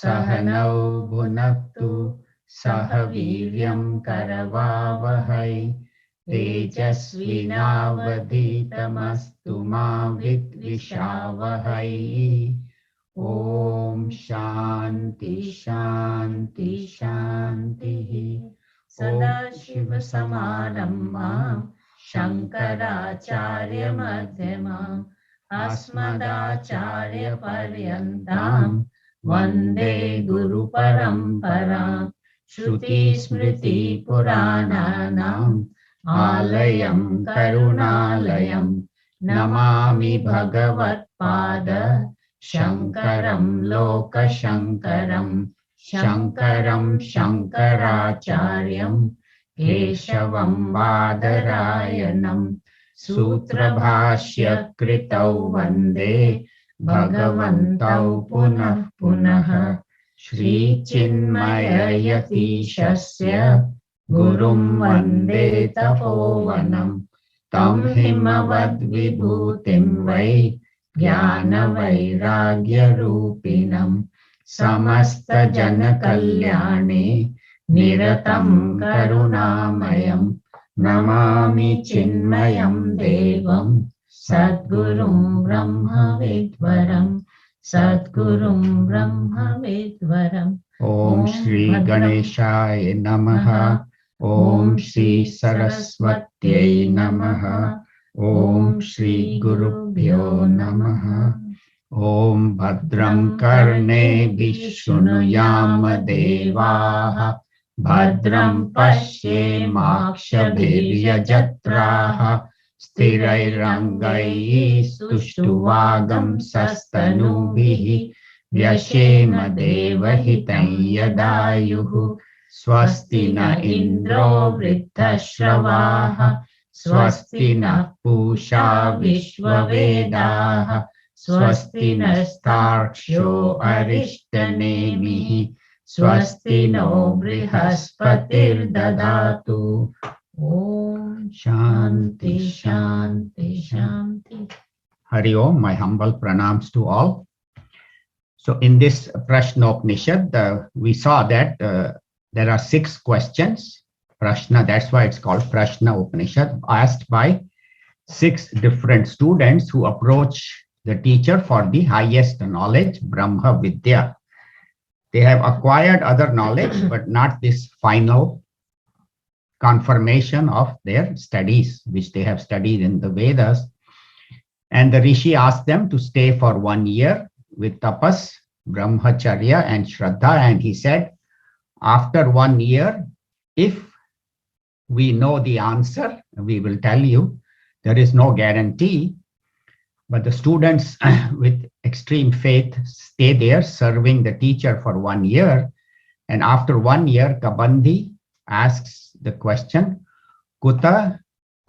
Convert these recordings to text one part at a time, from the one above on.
Sahanau bhunaktu sahaviryam karavavahai tejasvinavaditamastu ma vidvishavahai. Om Shanti Shanti Shanti. Sadashiva Samarambham Shankaracharya Madhyamam Asmadacharya Paryantam Vande Guru Paramparam Shruti Smriti Purananam Alayam Karunalayam Namami Bhagavat Pada Shankaram Loka Shankaram Shankaram Shankaracharyam Keshavam Badarayanam Sutra Bhashya Kritau Vande Bhagavantau Punah Punah Shri Chinmaya Yatishasya Gurum Vande Tapovanam Tam Himavad Vibhutim Vai Jnana Vairagya Rupinam Samasta Jana Kalyane Niratam Karunamayam Namami Chinmayam Devam Sadgurum Brahma Vidvaram Sadgurum Brahma Vidvaram. Om Shri Ganeshaya Namaha. Om Shri Saraswatyai Namaha. Om Shri Gurubhyo Namaha. Om Bhadram Karne Vishunuyama Devaha Bhadram Pashe Makshabhirya Jatraha Sthirairangai Stuštuvagam Sastanubihi Vyashema Devahitam Yadayuhu Swasti na Indro Vriddhashravaha Swasti na Pusha Vishwavedaha Swasti nastarsho arishtanemihi Swasti no brihaspatir dadatu. Om Shanti Shanti Shanti. Hari Om, my humble pranams to all. So in this Prasnopanishad, we saw that there are 6 questions. Prashna, that's why it's called Prashna Upanishad, asked by 6 different students who approach the teacher for the highest knowledge, Brahma Vidya. They have acquired other knowledge, but not this final confirmation of their studies, which they have studied in the Vedas. And the Rishi asked them to stay for 1 year with tapas, brahmacharya, and shraddha. And he said, after 1 year, if we know the answer, we will tell you. There is no guarantee. But the students with extreme faith stay there serving the teacher for 1 year. And after 1 year, Kabandhi asks the question, Kuta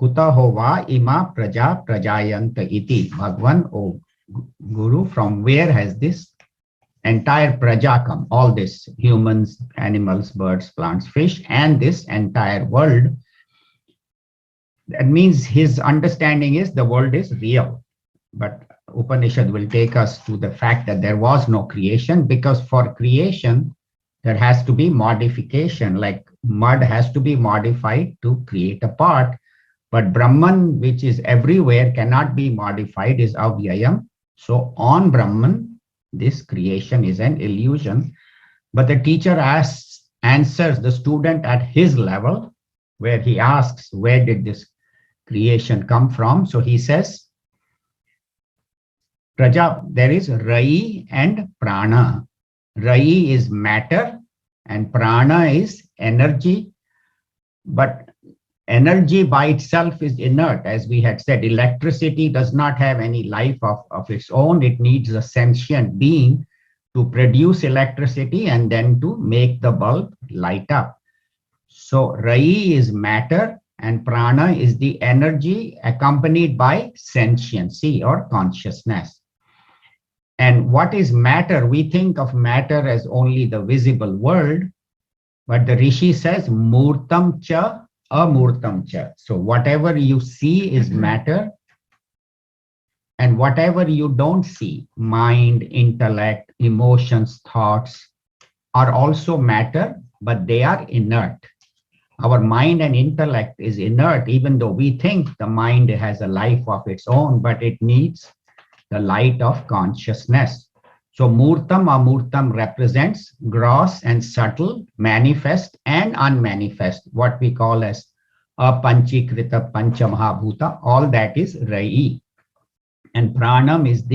hova ima praja prajayanta iti. Bhagwan, O Guru, from where has this entire praja come? All this, humans, animals, birds, plants, fish, and this entire world. That means his understanding is the world is real. But Upanishad will take us to the fact that there was no creation, because for creation, there has to be modification, like mud has to be modified to create a pot. But Brahman, which is everywhere, cannot be modified, is avyayam. So on Brahman, this creation is an illusion. But the teacher answers the student at his level, where he asks, where did this creation come from? So he says, Praja, there is Rai and Prana. Rai is matter and Prana is energy. But energy by itself is inert. As we had said, electricity does not have any life of its own. It needs a sentient being. to produce electricity and then to make the bulb light up. So Rai is matter and prana is the energy accompanied by sentiency or consciousness. And what is matter? We think of matter as only the visible world, but the Rishi says murtam cha amurtam cha. So whatever you see is matter, and whatever you don't see, mind, intellect, emotions, thoughts, are also matter, but they are inert. Our mind and intellect is inert, even though we think the mind has a life of its own, but it needs the light of consciousness. So Murtam Amurtam represents gross and subtle, manifest and unmanifest, what we call as Apanchikrita Panchamahabhuta, all that is Rai. And Prana is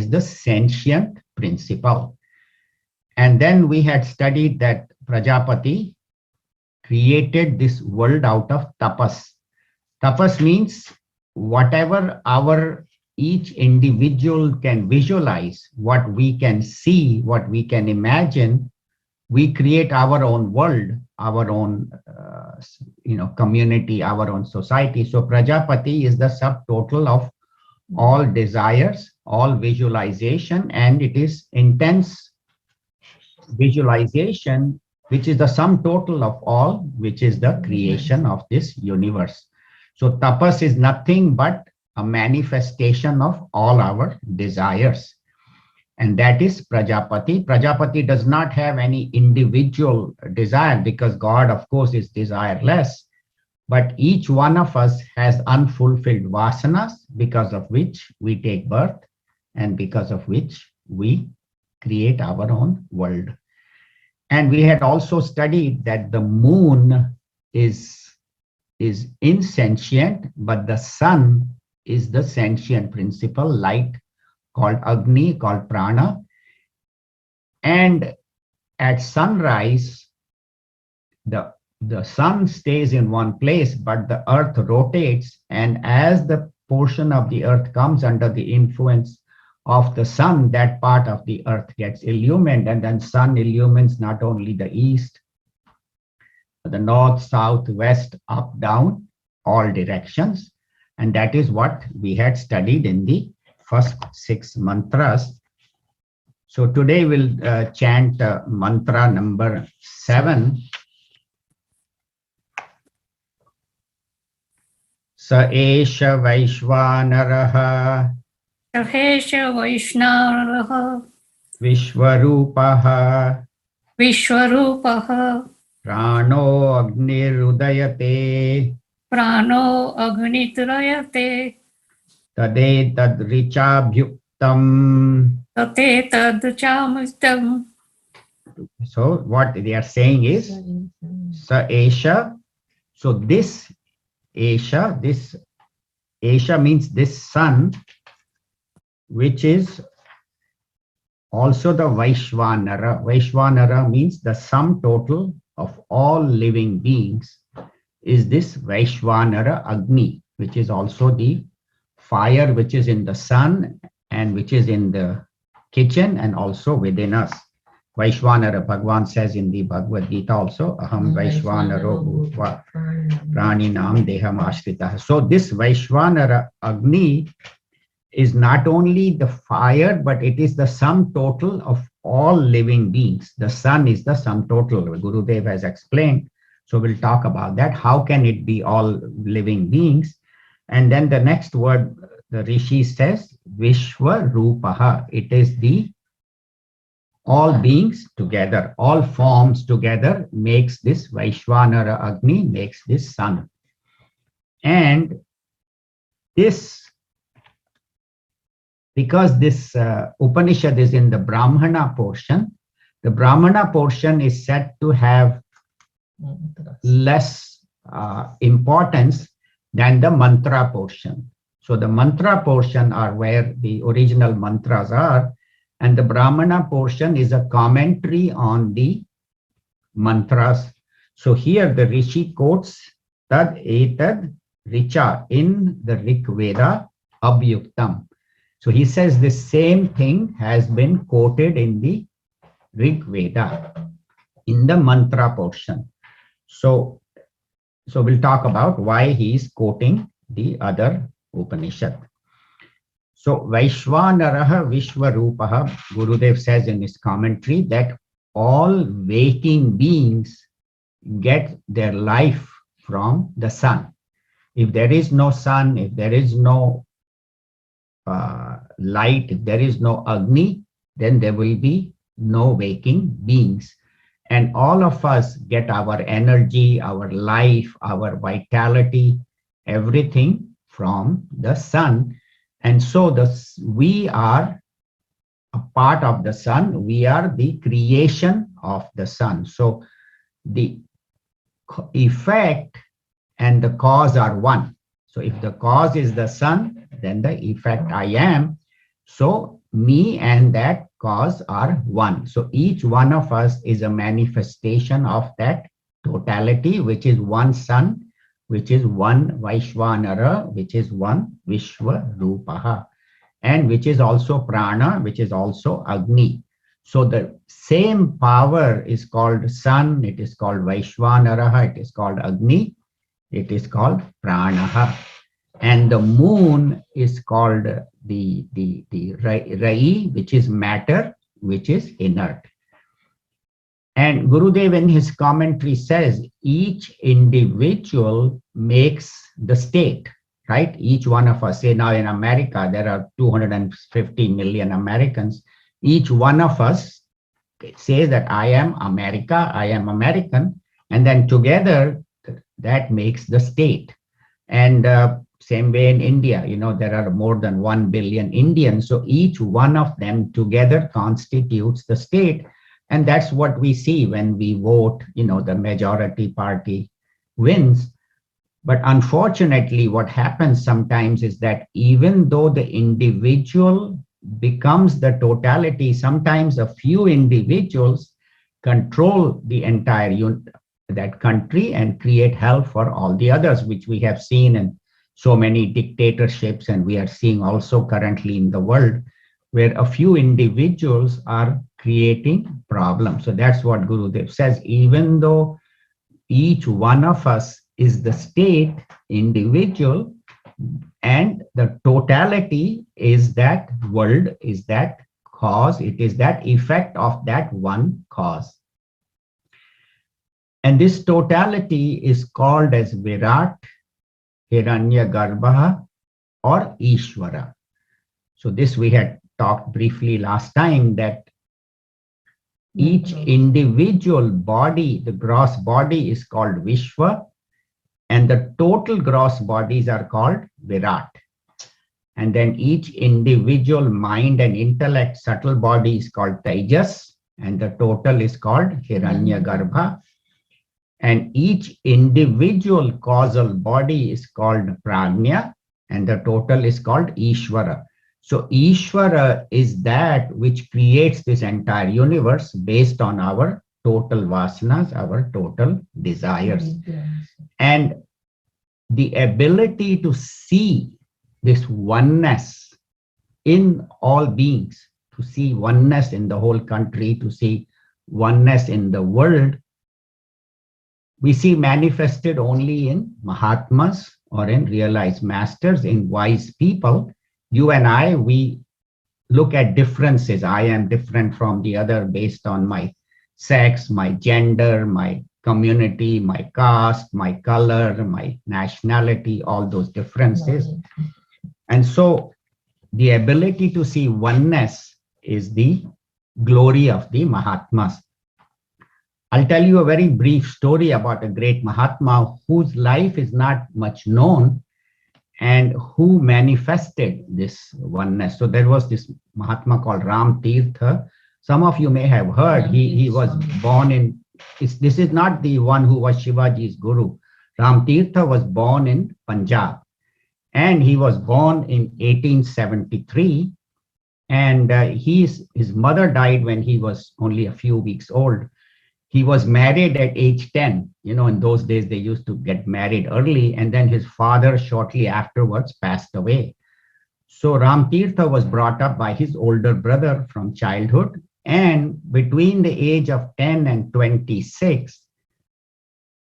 the sentient principle. And then we had studied that Prajapati created this world out of tapas. Tapas means whatever each individual can visualize, what we can see, what we can imagine, we create our own world, our own community, our own society. So Prajapati is the subtotal of all desires, all visualization, and it is intense visualization, which is the sum total of all, which is the creation of this universe. So tapas is nothing but a manifestation of all our desires. And that is Prajapati. Prajapati does not have any individual desire because God, of course, is desireless. But each one of us has unfulfilled vasanas because of which we take birth and because of which we create our own world. And we had also studied that the moon is insentient, but the sun is the sentient principle, light called Agni, called Prana. And at sunrise, the sun stays in one place, but the earth rotates. And as the portion of the earth comes under the influence of the sun, that part of the earth gets illumined, and then sun illumines not only the east, but the north, south, west, up, down, all directions. And that is what we had studied in the first 6 mantras. So today we'll chant mantra number 7. Sa esha Vaishvanaraha Sahesha Vaishnaraha Vishwarupaha Vishwarupaha Prano Agnirudayate Prano Agnitrayate Tade Tadrichabhyuktam. Tate Tadchamitam. So what they are saying is Sa esha. So this esha means this sun, which is also the Vaishvanara. Vaishvanara means the sum total of all living beings is this Vaishvanara Agni, which is also the fire which is in the sun and which is in the kitchen and also within us. Vaishvanara, Bhagavan says in the Bhagavad Gita also, Aham Vaishvanaro Bhutva Praninam Deham Ashrita. So this Vaishvanara Agni is not only the fire, but it is the sum total of all living beings. The sun is the sum total. Gurudev has explained. So we'll talk about that. How can it be all living beings? And then the next word, the Rishi says, Vishwa Rupaha. It is the all beings together, all forms together makes this Vaishvanara Agni, makes this sun. And this, because this Upanishad is in the Brahmana portion, the Brahmana portion is said to have less importance than the mantra portion. So the mantra portion are where the original mantras are, and the Brahmana portion is a commentary on the mantras. So here the Rishi quotes Tad Etad Richa in the Rig Veda Abhyuktam. So he says the same thing has been quoted in the Rig Veda, in the mantra portion. So we'll talk about why he is quoting the other Upanishad. So Vaishwanaraha Vishwarupaha, Gurudev says in his commentary that all waking beings get their life from the sun. If there is no sun, if there is no light, if there is no Agni, then there will be no waking beings. And all of us get our energy, our life, our vitality, everything from the sun. And so we are a part of the sun. We are the creation of the sun. So the effect and the cause are one. So if the cause is the sun, then the effect I am. So me and that cause are one. So each one of us is a manifestation of that totality, which is one sun, which is one Vaishwanara, which is one Vishwarupaha, and which is also Prana, which is also Agni. So the same power is called sun, it is called Vaishwanara, it is called Agni, it is called Pranaha. And the moon is called the Rai, which is matter, which is inert. And Gurudev in his commentary says each individual makes the state, right? Each one of us, say now in America, there are 250 million Americans. Each one of us says that I am America, I am American, and then together that makes the state. And same way in India, there are more than 1 billion Indians. So each one of them together constitutes the state. And that's what we see when we vote, the majority party wins. But unfortunately, what happens sometimes is that even though the individual becomes the totality, sometimes a few individuals control the entire that country and create hell for all the others, which we have seen in so many dictatorships, and we are seeing also currently in the world, where a few individuals are creating problems. So that's what Gurudev says. Even though each one of us is the state individual, and the totality is that world, is that cause, it is that effect of that one cause. And this totality is called as Virat, Hiranyagarbha, or Ishvara. So this we had talked briefly last time, that each individual body, the gross body is called Vishwa, and the total gross bodies are called Virat. And then each individual mind and intellect subtle body is called Tejas, and the total is called Hiranyagarbha. And each individual causal body is called Prajna, and the total is called Ishvara. So Ishvara is that which creates this entire universe based on our total vasanas, our total desires. And the ability to see this oneness in all beings, to see oneness in the whole country, to see oneness in the world, we see manifested only in Mahatmas or in realized masters, in wise people. You and I, we look at differences. I am different from the other based on my sex, my gender, my community, my caste, my color, my nationality, all those differences. And so the ability to see oneness is the glory of the Mahatmas. I'll tell you a very brief story about a great Mahatma whose life is not much known and who manifested this oneness. So there was this Mahatma called Ram Tirtha. Some of you may have heard, he was born in, this is not the one who was Shivaji's guru. Ram Tirtha was born in Punjab, and he was born in 1873. And his mother died when he was only a few weeks old. He was married at age 10. In those days, they used to get married early. And then his father shortly afterwards passed away. So Ram Tirtha was brought up by his older brother from childhood, and between the age of 10 and 26,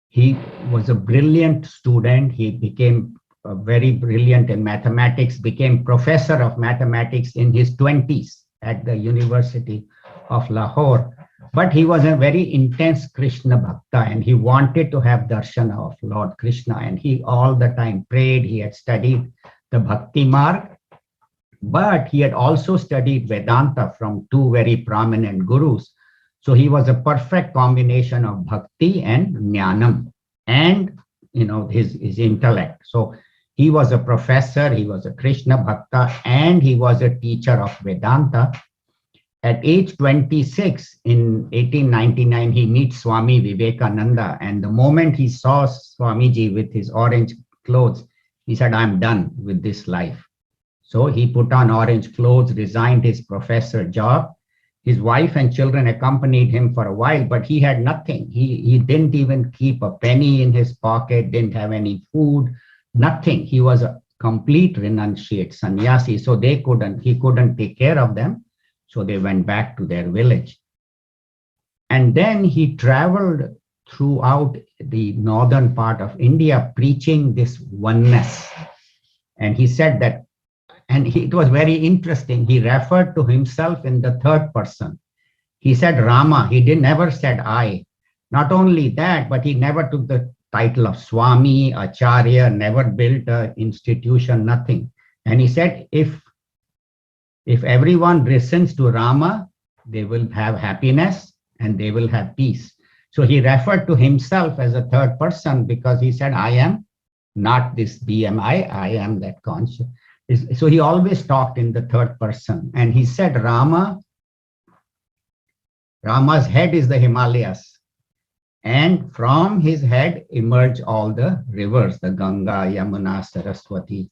he was a brilliant student. He became very brilliant in mathematics, became professor of mathematics in his 20s at the University of Lahore. But he was a very intense Krishna Bhakta, and he wanted to have darshan of Lord Krishna. And he all the time prayed. He had studied the Bhakti Marg, but he had also studied Vedanta from two very prominent gurus. So he was a perfect combination of bhakti and jnanam, and his intellect. So he was a professor, he was a Krishna Bhakta, and he was a teacher of Vedanta. At age 26, in 1899, he meets Swami Vivekananda. And the moment he saw Swamiji with his orange clothes, he said, I'm done with this life. So he put on orange clothes, resigned his professor job. His wife and children accompanied him for a while, but he had nothing. He didn't even keep a penny in his pocket, didn't have any food, nothing. He was a complete renunciate sannyasi. So he couldn't take care of them. So they went back to their village. And then he traveled throughout the northern part of India preaching this oneness. And he said that, and it was very interesting. He referred to himself in the third person. He said Rama. He never said I. Not only that, but he never took the title of Swami, Acharya, never built an institution, nothing. And he said, if everyone listens to Rama, they will have happiness and they will have peace. So he referred to himself as a third person because he said, I am not this BMI, I am that conscious. So he always talked in the third person. And he said, Rama's head is the Himalayas. And from his head emerge all the rivers, the Ganga, Yamuna, Saraswati.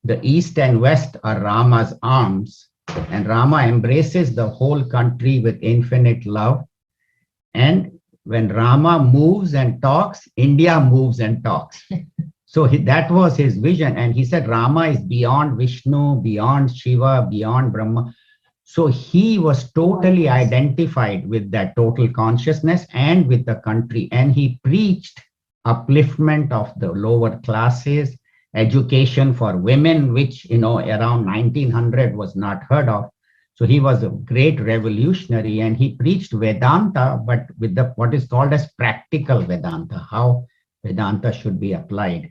The east and west are Rama's arms. And Rama embraces the whole country with infinite love. And when Rama moves and talks, India moves and talks. So that was his vision. And he said, Rama is beyond Vishnu, beyond Shiva, beyond Brahma. So he was totally identified with that total consciousness and with the country. And he preached upliftment of the lower classes, education for women, which, around 1900 was not heard of. So he was a great revolutionary, and he preached Vedanta, but with what is called as practical Vedanta, how Vedanta should be applied.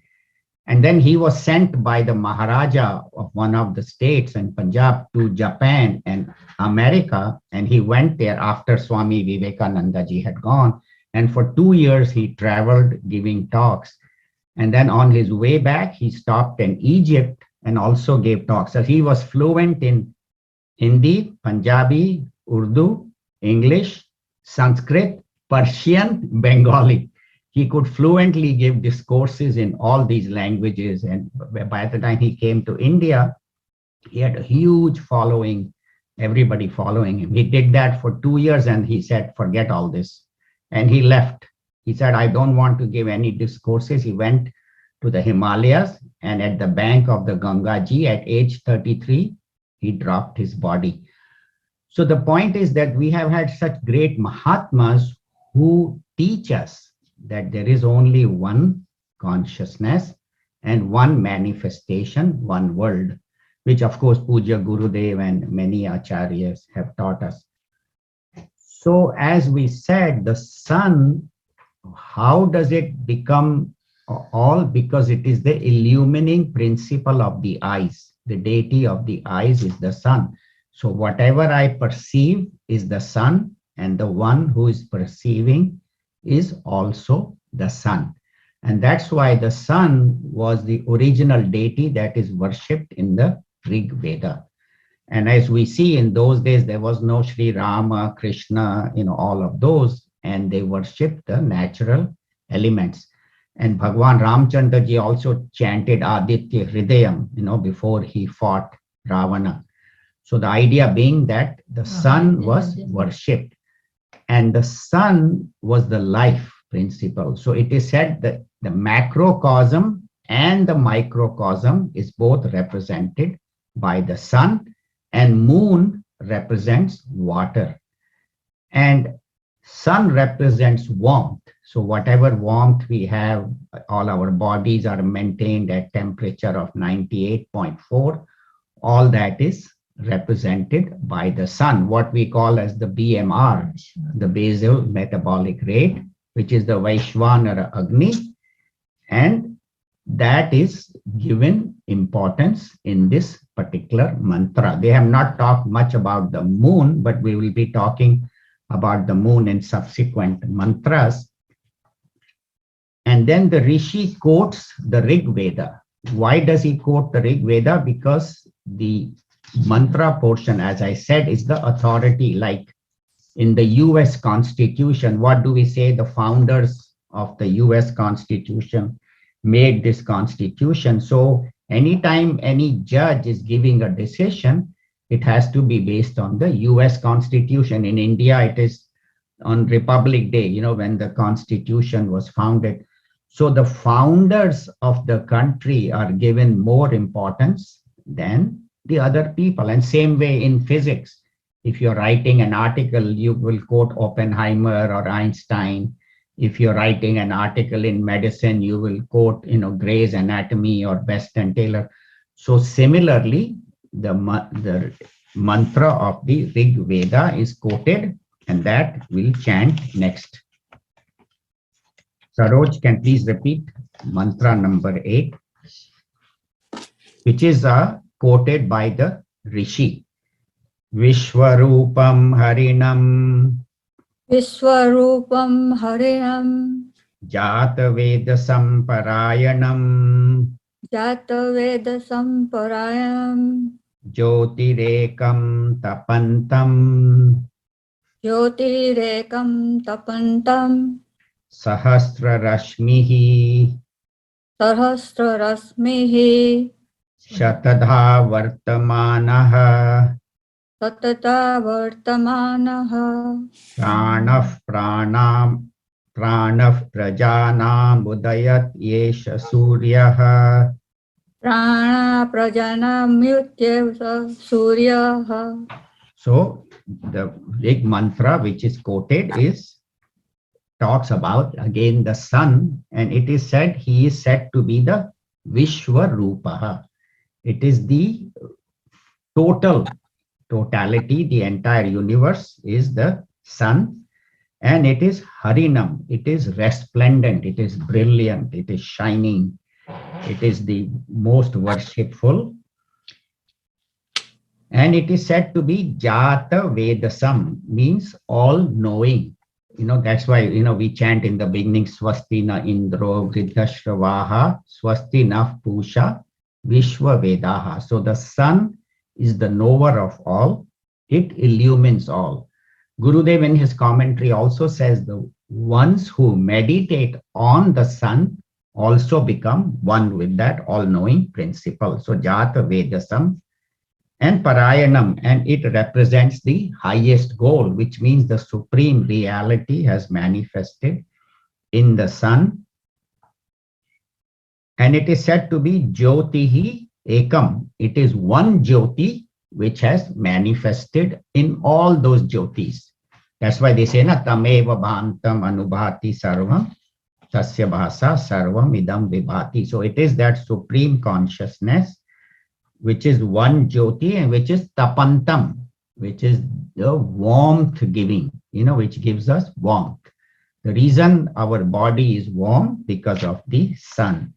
And then he was sent by the Maharaja of one of the states in Punjab to Japan and America. And he went there after Swami Vivekananda ji had gone. And for 2 years, he traveled giving talks. And then on his way back, he stopped in Egypt and also gave talks. So he was fluent in Hindi, Punjabi, Urdu, English, Sanskrit, Persian, Bengali. He could fluently give discourses in all these languages. And by the time he came to India, he had a huge following, everybody following him. He did that for 2 years and he said, forget all this. And he left. He said, I don't want to give any discourses. He went to the Himalayas, and at the bank of the Ganga Ji at age 33, he dropped his body. So the point is that we have had such great Mahatmas who teach us that there is only one consciousness and one manifestation, one world, which of course Puja Gurudev and many acharyas have taught us. So as we said, the sun, how does it become all? Because it is the illumining principle of the eyes. The deity of the eyes is the sun. So whatever I perceive is the sun, and the one who is perceiving is also the sun. And that's why the sun was the original deity that is worshipped in the Rig Veda. And as we see, in those days, there was no Sri Rama, Krishna, all of those, and they worshipped the natural elements. And Bhagwan Ramchandra ji also chanted Aditya Hridayam, before he fought Ravana. So the idea being that the sun was worshipped, and the sun was the life principle. So it is said that the macrocosm and the microcosm is both represented by the sun, and moon represents water. And sun represents warmth. So whatever warmth we have, all our bodies are maintained at temperature of 98.4. All that is represented by the sun, what we call as the BMR, the basal metabolic rate, which is the Vaishvanara Agni. And that is given importance in this particular mantra. They have not talked much about the moon, but we will be talking about the moon in subsequent mantras. And then the Rishi quotes the Rig Veda. Why does he quote the Rig Veda? Because the mantra portion, as I said, is the authority. Like in the US Constitution, what do we say? The founders of the US Constitution made this Constitution. So anytime any judge is giving a decision, it has to be based on the US Constitution. In India, it is on Republic Day, when the Constitution was founded. So the founders of the country are given more importance than the other people. And same way in physics, if you're writing an article, you will quote Oppenheimer or Einstein. If you're writing an article in medicine, you will quote, Gray's Anatomy or Best and Taylor. So similarly, the mantra of the Rig Veda is quoted, and that will chant next. Saroj, can please repeat mantra number 8, which is quoted by the Rishi. Vishwarupam Harinam Vishwarupam Harinam Jata Veda Samparayanam Jata Veda Samparayam Jyotirekam Tapantam Jyotirekam Tapantam Sahasra Rashmihi Sahasra Rasmihi Shatadha Vartamanaha Satata Vartamanaha Pranav Prajanam Udayat Yesha Suryaha. Prana Prajanam Yutyeva Suryaha. So the big mantra which is quoted talks about again the sun, and it is said he is said to be the Vishwarupaha. It is the totality, the entire universe is the sun, and it is Harinam, it is resplendent, it is brilliant, it is shining, it is the most worshipful. And it is said to be Jata Vedasam, means all knowing. That's why, we chant in the beginning, Swasti na Indro Vriddhashravaha, Swasti na Pusha Vishwa Vedaha. So the sun is the knower of all. It illumines all. Gurudev in his commentary also says the ones who meditate on the sun also become one with that all-knowing principle. So Jata Vedasam and Parayanam, and it represents the highest goal, which means the supreme reality has manifested in the sun. And it is said to be Jyotihi Ekam. It is one Jyoti which has manifested in all those Jyotis. That's why they say, na tameva bhantam anubhati sarvam tasya bhasa sarvam idam vibhati. So it is that supreme consciousness which is one Jyoti and which is tapantam, which is the warmth giving, which gives us warmth. The reason our body is warm because of the sun.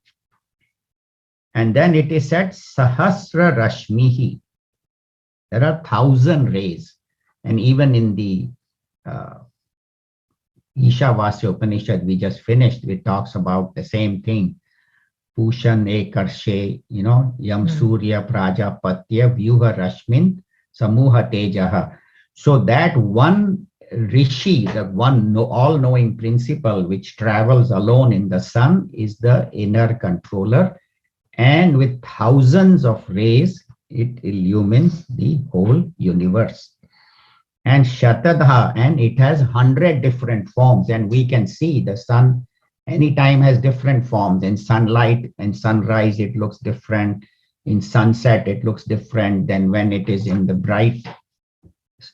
And then it is said Sahasra Rashmihi. There are 1,000 rays. And even in the Ishavasya Upanishad we just finished, it talks about the same thing. Pushan Ekarshe, Yam Surya Prajapatya Vyuha Rashmin Samuha Tejaha. So that one Rishi, the one all-knowing principle which travels alone in the sun is the inner controller. And with thousands of rays, it illumines the whole universe. And Shatadha, and it has 100 different forms. And we can see the sun anytime has different forms. In sunlight and sunrise, it looks different. in sunset, it looks different than when it is in the bright,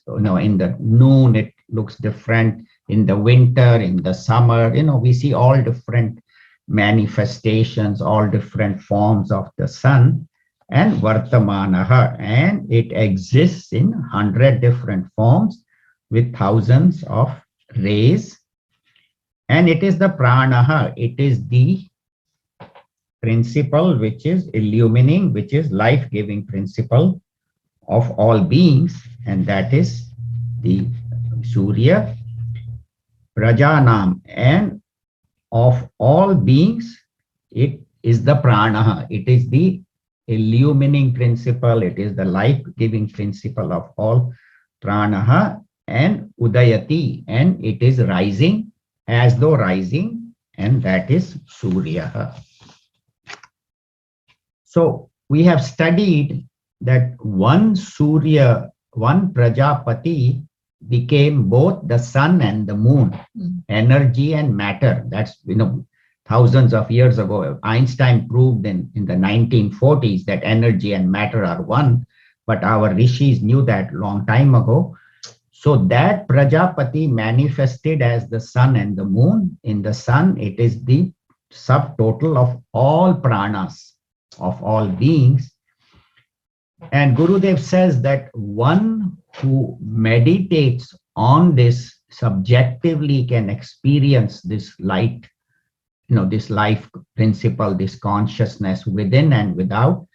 in the noon, it looks different. In the winter, in the summer, we see all different manifestations, all different forms of the sun and Vartamanaha. And it exists in 100 different forms with thousands of rays. And it is the Pranaha, it is the principle which is illumining, which is life-giving principle of all beings, and that is the Surya, Prajanam, and of all beings, it is the Pranaha. It is the illumining principle. It is the life-giving principle of all Pranaha and Udayati, and it is rising as though rising, and that is Surya. So we have studied that one Surya, one Prajapati became both the sun and the moon, energy and matter. That's, thousands of years ago. Einstein proved in the 1940s that energy and matter are one, but our rishis knew that long time ago. So that Prajapati manifested as the sun and the moon. In the sun, it is the subtotal of all pranas, of all beings. And Gurudev says that one who meditates on this subjectively can experience this light, this life principle, this consciousness within and without.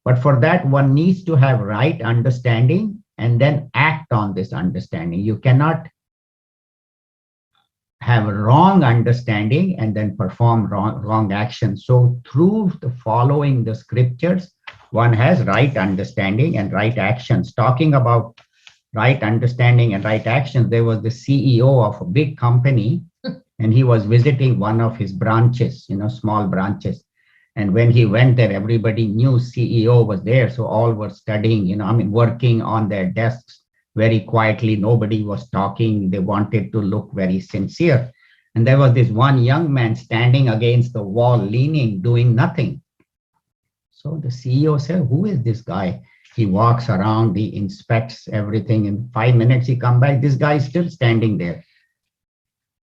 But for that, one needs to have right understanding and then act on this understanding. You cannot have a wrong understanding and then perform wrong action. So through the following the scriptures, one has right understanding and right actions. Talking about right understanding and right actions, there was the CEO of a big company, and he was visiting one of his branches, small branches. And when he went there, everybody knew CEO was there. So all were studying, working on their desks very quietly. Nobody was talking. They wanted to look very sincere. And there was this one young man standing against the wall, leaning, doing nothing. So the CEO said, who is this guy? He walks around, he inspects everything. In 5 minutes, he comes back. This guy is still standing there.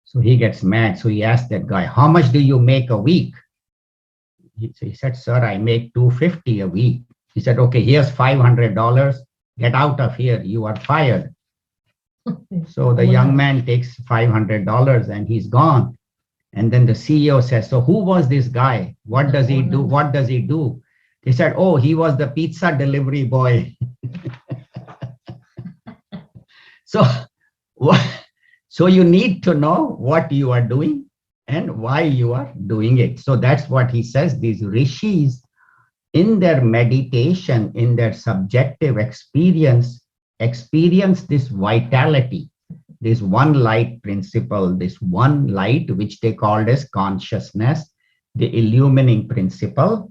So he gets mad. So he asked that guy, how much do you make a week? He said, sir, I make $250 a week. He said, okay, here's $500. Get out of here. You are fired. So the young man takes $500 and he's gone. And then the CEO says, so who was this guy? What does he do? What does he do? He said, oh, he was the pizza delivery boy. So you need to know what you are doing and why you are doing it. So that's what he says. These rishis, in their meditation, in their subjective experience this vitality, this one light principle, this one light, which they called as consciousness, the illumining principle.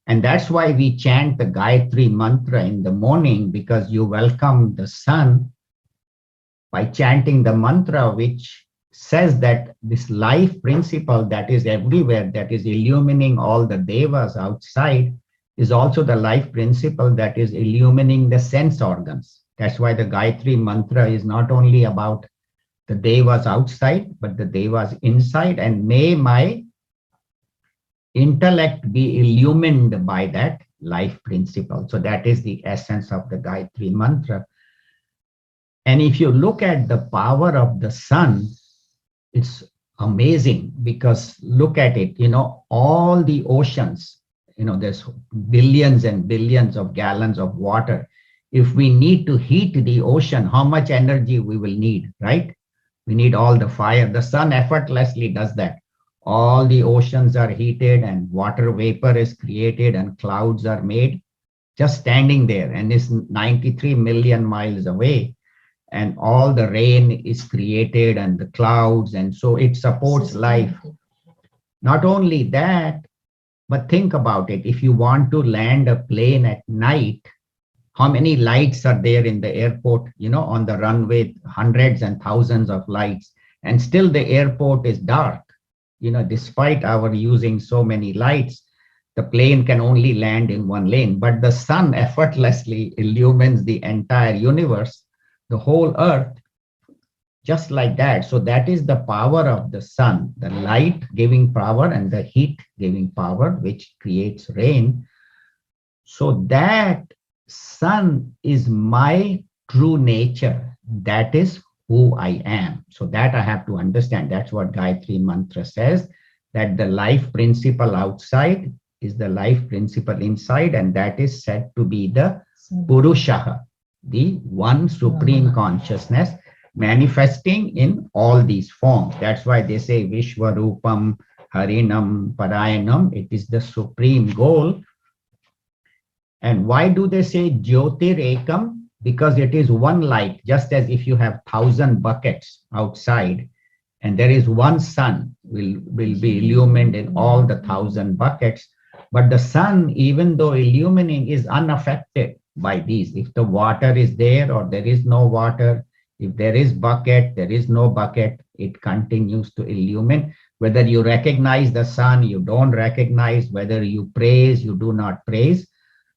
And that's why we chant the Gayatri mantra in the morning, because you welcome the sun by chanting the mantra, which says that this life principle that is everywhere, that is illumining all the devas outside, is also the life principle that is illumining the sense organs. That's why the Gayatri mantra is not only about the devas outside, but the devas inside. And may my intellect be illumined by that life principle. So that is the essence of the Gayatri mantra. And if you look at the power of the sun, it's amazing, because look at it, all the oceans, there's billions and billions of gallons of water. If we need to heat the ocean, how much energy we will need, right? We need all the fire. The sun effortlessly does that. All the oceans are heated and water vapor is created and clouds are made, just standing there, and it's 93 million miles away. And all the rain is created and the clouds, and so it supports life. Not only that, but think about it. If you want to land a plane at night, how many lights are there in the airport, on the runway, hundreds and thousands of lights, and still the airport is dark, despite our using so many lights. the plane can only land in one lane, but the sun effortlessly illumines the entire universe, the whole earth, just like that. So that is the power of the sun, the light giving power and the heat giving power, which creates rain. So that sun is my true nature. That is who I am. So that I have to understand. That's what Gayatri Mantra says, that the life principle outside is the life principle inside, and that is said to be the Purusha, the one supreme consciousness manifesting in all these forms. That's why they say Vishwarupam, Harinam, Parayanam. It is the supreme goal. And why do they say Jyotir Ekam? Because it is one light, just as if you have 1,000 buckets outside and there is one sun will be illumined in all the 1,000 buckets. But the sun, even though illumining, is unaffected by these. If the water is there or there is no water, if there is bucket, there is no bucket, it continues to illumine. Whether you recognize the sun, you don't recognize, whether you praise, you do not praise.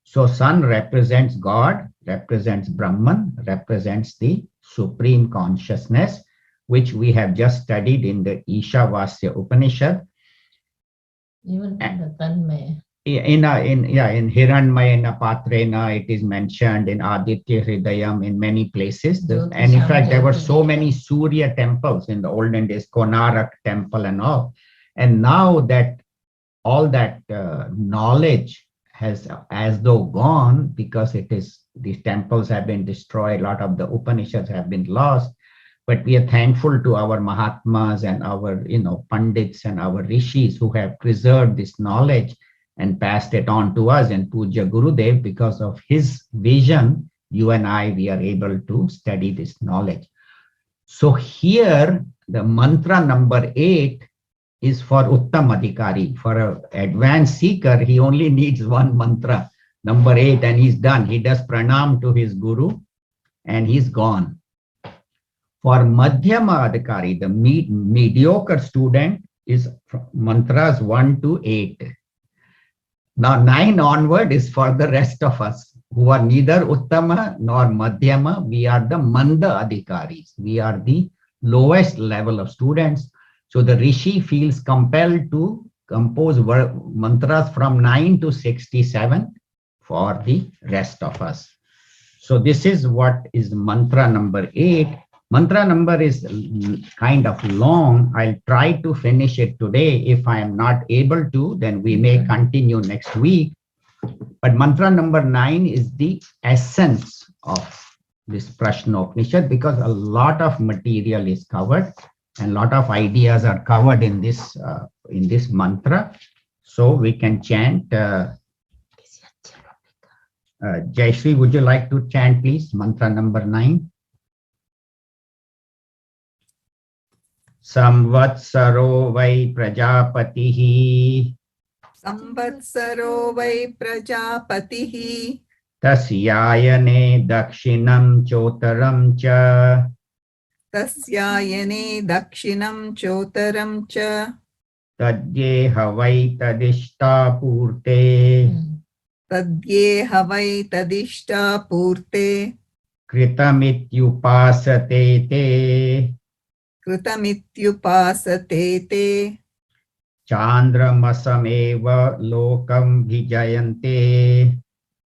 So sun represents God, represents Brahman, represents the supreme consciousness, which we have just studied in the Ishavasya Upanishad. Even in the Tanmaya. In Hiranmayana Patrena, it is mentioned in Aditya Hridayam in many places. And in fact, there were so many Surya temples in the olden days, Konarak temple and all. And now that all that knowledge has as though gone, because these temples have been destroyed, a lot of the Upanishads have been lost. But we are thankful to our Mahatmas and our Pandits and our Rishis who have preserved this knowledge and passed it on to us. And Puja Gurudev, because of his vision, you and I, we are able to study this knowledge. So here, the mantra number 8 is for Uttam Adhikari. For an advanced seeker, he only needs one mantra, number 8, and he's done. He does pranam to his guru and he's gone. For Madhyama Adhikari, the mediocre student, is mantras 1 to 8. Now 9 onward is for the rest of us who are neither Uttama nor Madhyama. We are the Manda Adhikaris. We are the lowest level of students. So the Rishi feels compelled to compose mantras from 9 to 67 for the rest of us. So this is what is mantra number 8. Mantra number is kind of long. I'll try to finish it today. If I am not able to, then we may continue next week. But mantra number 9 is the essence of this Prasnopanishad, because a lot of material is covered and a lot of ideas are covered in this mantra. So we can chant. Jayashree, would you like to chant, please? Mantra number 9. Samvatsaro vai prajapatihi. Samvatsaro vai prajapatihi. Tasyayane dakshinam chotaram cha. Tasyayane dakshinam chotaram cha. Tadyeha vai tadishta purte. Tadyeha vai tadishta purte. Kritamityupasate te. Kritamityupasate te. Chandramasameva lokam vijayante.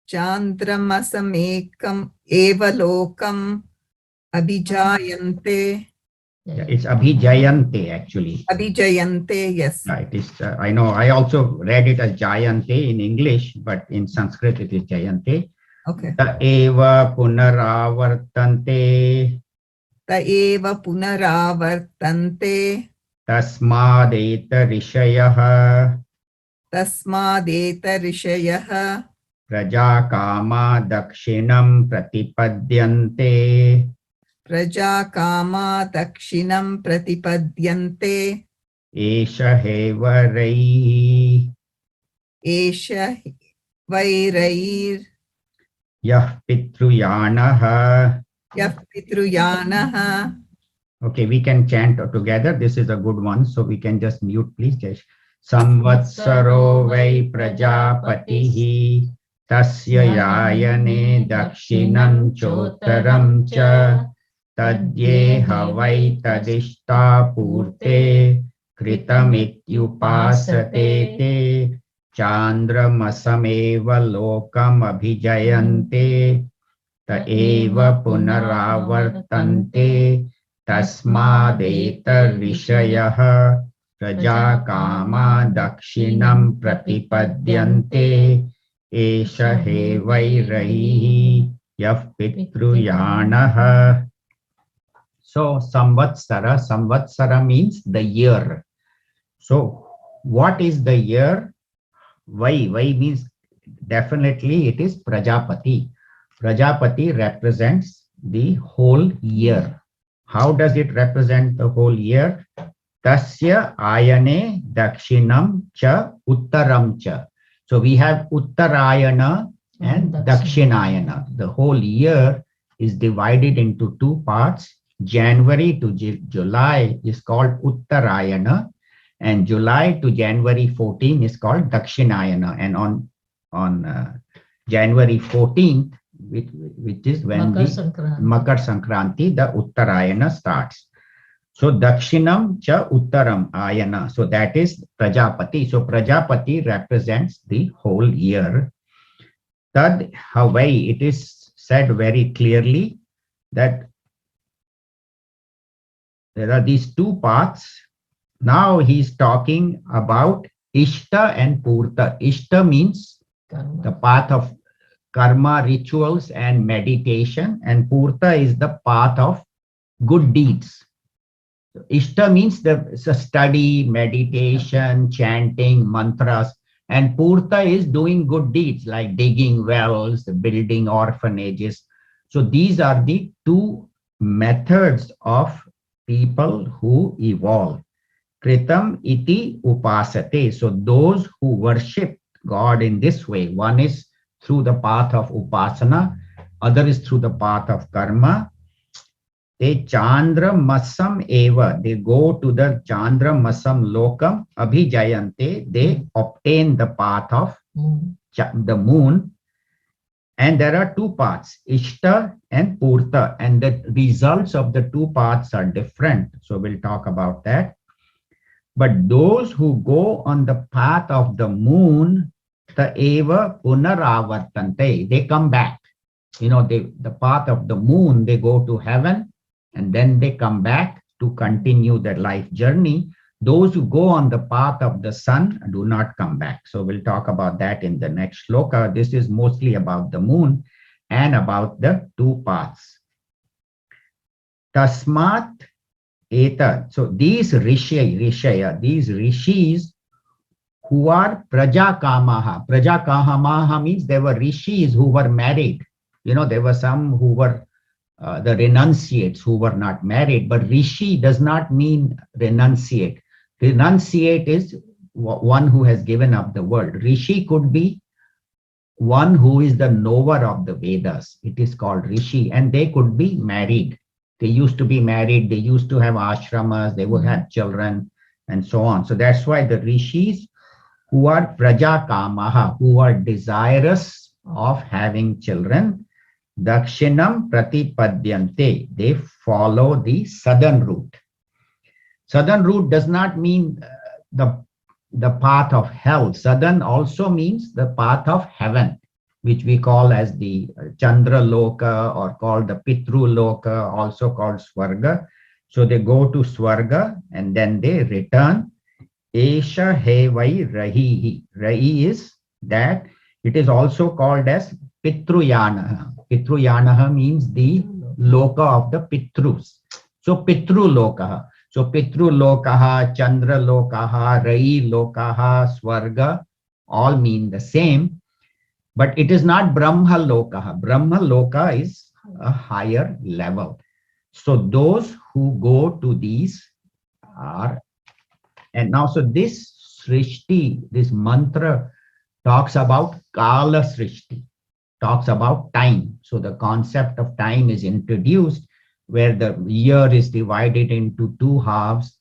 Chandramasamekam eva lokam abhijayante. Yeah, it's abhijayante actually. Abhijayante, yes. Yeah, it is. I know. I also read it as jayante in English, but in Sanskrit it is jayante. Okay. Ta eva punaravartante. Ta eva punaravartante. Tasmadeta rishayaha. Tasmadeta rishayaha. Prajakama dakshinam pratipadyante. Prajakama dakshinam pratipadyante. Esha hevarai. Esha vairair. Yah pitruyanaha. Yah pitruyanaha. Okay, we can chant together. This is a good one. So we can just mute, please, Jesh. Samvatsaro vai prajapatihi tasya yayane dakshinam chotaram cha tadyeha vai tadishta purte kritamityupasate te chandramasameva lokam abhijayante ta eva punaravartante tasmadeta rishayah raja kama dakshinam pratipadyante esha he vairahi yaf pitruyanah. So samvatsara means the year. So what is the year? Vai means definitely it is Prajapati. Prajapati represents the whole year. How does it represent the whole year? Tasya ayane dakshinam cha uttaram cha. So we have Uttarayana and Dakshinayana. The whole year is divided into two parts. January to July is called Uttarayana, and July to January 14 is called Dakshinayana. And on January 14th, which is when Makar Sankranti, the Uttarayana starts. So Dakshinam cha Uttaram Ayana. So that is Prajapati. So Prajapati represents the whole year. Tad Havai, it is said very clearly that there are these two paths. Now he's talking about Ishta and Purta. Ishta means the path of karma, rituals and meditation, and Purta is the path of good deeds. Ishta means the study, meditation, chanting, mantras, and Purta is doing good deeds like digging wells, building orphanages. So these are the two methods of people who evolve. Kritam iti upasate. So those who worship God in this way, one is through the path of upasana, other is through the path of karma. They Chandra Masam Eva, they go to the Chandra Masam Lokam Abhijayante, they obtain the path of the moon. And there are two paths, Ishta and Purta, and the results of the two paths are different. So we'll talk about that. But those who go on the path of the moon, the Eva Punaravartante, they come back. You know, the path of the moon, they go to heaven, and then they come back to continue their life journey. Those who go on the path of the sun do not come back. So we'll talk about that in the next shloka. This is mostly about the moon and about the two paths. Tasmat eta. So these rishaya, these rishis who are prajakamaha. Prajakamaha means they were rishis who were married. You know, there were some who were the renunciates who were not married, but rishi does not mean renunciate. Renunciate is one who has given up the world. Rishi could be one who is the knower of the Vedas. It is called rishi, and they could be married. They used to be married. They used to have ashramas. They would have children and so on. So that's why the rishis who are prajakamaha, who are desirous of having children, Dakshinam pratipadyante, they follow the southern route. Southern route does not mean the path of hell. Southern also means the path of heaven, which we call as the Chandraloka or called the Pitruloka, also called Swarga. So they go to Swarga and then they return. Esha he vai rahi. Rahi is that. It is also called as Pitruyana. Pitruyana means the loka of the Pitrus. So Pitruloka. So Pitruloka, Chandraloka, Rai Loka, Swarga all mean the same. But it is not Brahmaloka. Brahmaloka is a higher level. So those who go to these are, and now so this Srishti, this mantra talks about Kala Srishti, talks about time. So the concept of time is introduced where the year is divided into two halves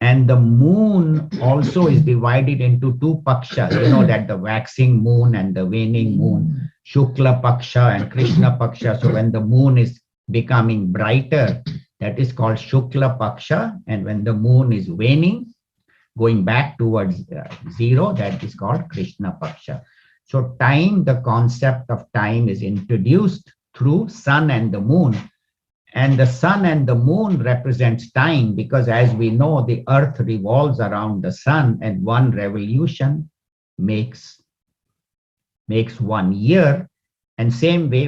And the moon also is divided into two pakshas. You know that the waxing moon and the waning moon, Shukla Paksha and Krishna Paksha. So when the moon is becoming brighter, that is called Shukla Paksha. And when the moon is waning, going back towards zero, that is called Krishna Paksha. So time, the concept of time is introduced through sun and the moon. And the sun and the moon represents time, because as we know, the earth revolves around the sun, and one revolution makes 1 year. And same way,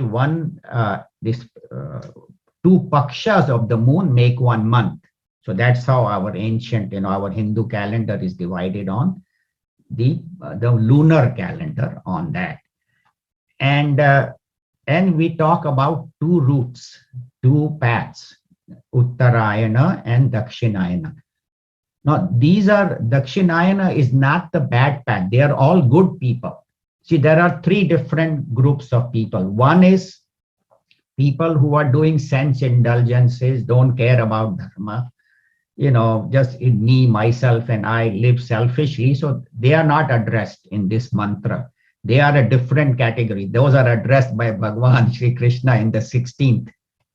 two pakshas of the moon make 1 month. So that's how our ancient, our Hindu calendar is divided on the lunar calendar on that. And we talk about two routes, two paths, Uttarayana and Dakshinayana. Now, Dakshinayana is not the bad path. They are all good people. See, there are 3 different groups of people. One is people who are doing sense indulgences, don't care about dharma, just in me, myself, and I live selfishly. So they are not addressed in this mantra. They are a different category. Those are addressed by Bhagavan Sri Krishna in the 16th